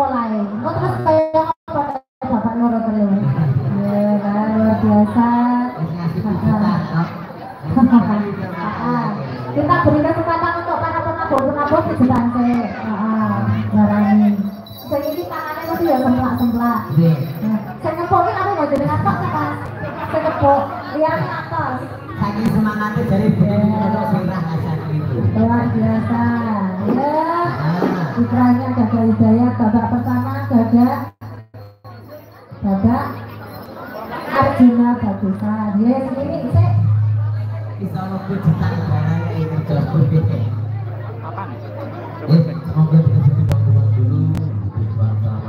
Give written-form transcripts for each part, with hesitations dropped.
lain. Kok terus kayak apa Bapak Nurul terus? Ya, luar biasa. Kita beri kesempatan untuk para penabur kejutan sih. Barani. Saya ini tangannya itu ya semplak-semplak. Saya ngepokin aku mau jadi ngatok kan? Saya ngepok, lihat ngatok. Saking semangatnya dari benar-benar surah hasan itu. Luar biasa. Ya. Putranya Gagak Hidayat, babak pertama Gagak Arjuna Bagusan. Yes, ini sih. Bisa lebih jutaan barang ini jauh beda. Semoga kita berjuang dulu berjuang sama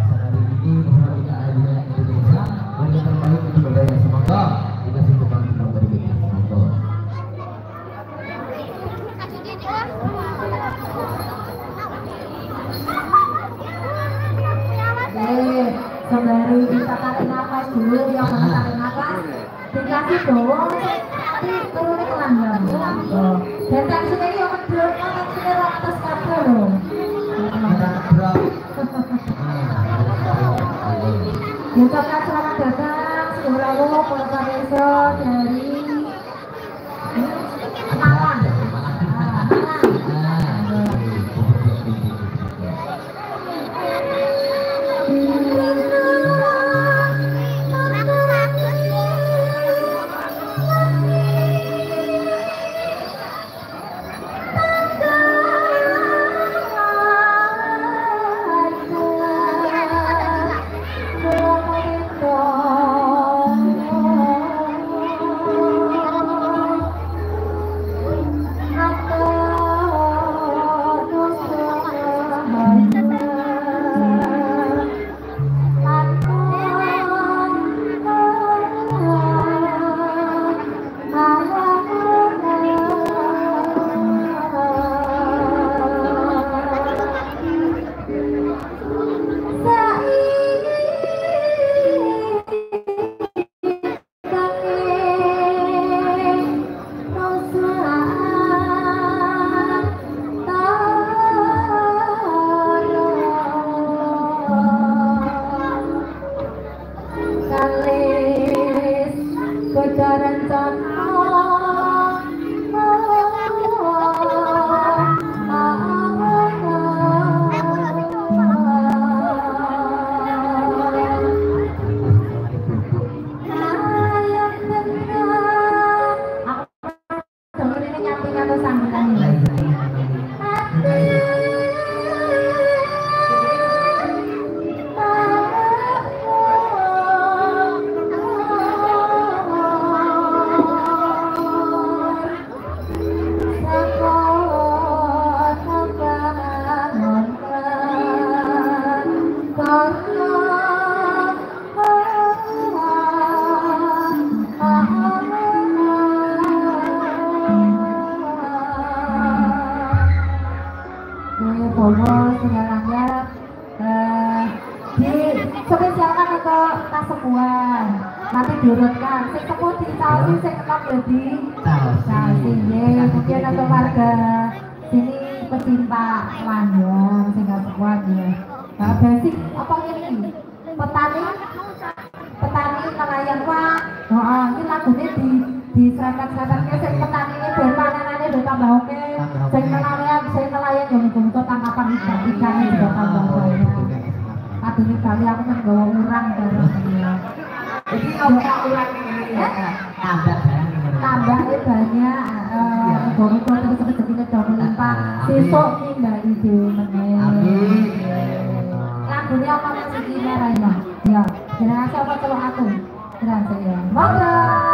sehari ini bersama kita ahlinya Indonesia dan yang terbaik untuk budaya. Semoga kita berjuang berikutnya. Semoga. Sembari kita tarik nafas dulu, yang mau tarik nafas dikasih bawang nanti turunnya ke langgang dan tensinya ini yang ngedrop, tensinya orang atas kabel loh diucapkan selamat datang seluruh pemirsa dari Malang. Nanti diurutkan, sing sepuh dicaosi, sing enak jadi caosi. Mungkin untuk warga sini pecinta langgam, sing gak sekuat ya. Nah, basic apa ini? Petani nelayan wah. Ini lagunya di serempet-serempetnya sing petani ini biar panenannya udah tambah oke. Sing nelayan yang untuk tangkapan ikannya juga tambah banyak. Aduh kali aku menggawa urang terus ya. Jadi orang ini tambahnya banyak, boro-boro terus rezekinya jauh melimpah. Sesuk nih mbak ide meneh. Lagunya apa masih di merah ya? Ya, jenengan siapa celok aku? Jenengan saya. Monggo.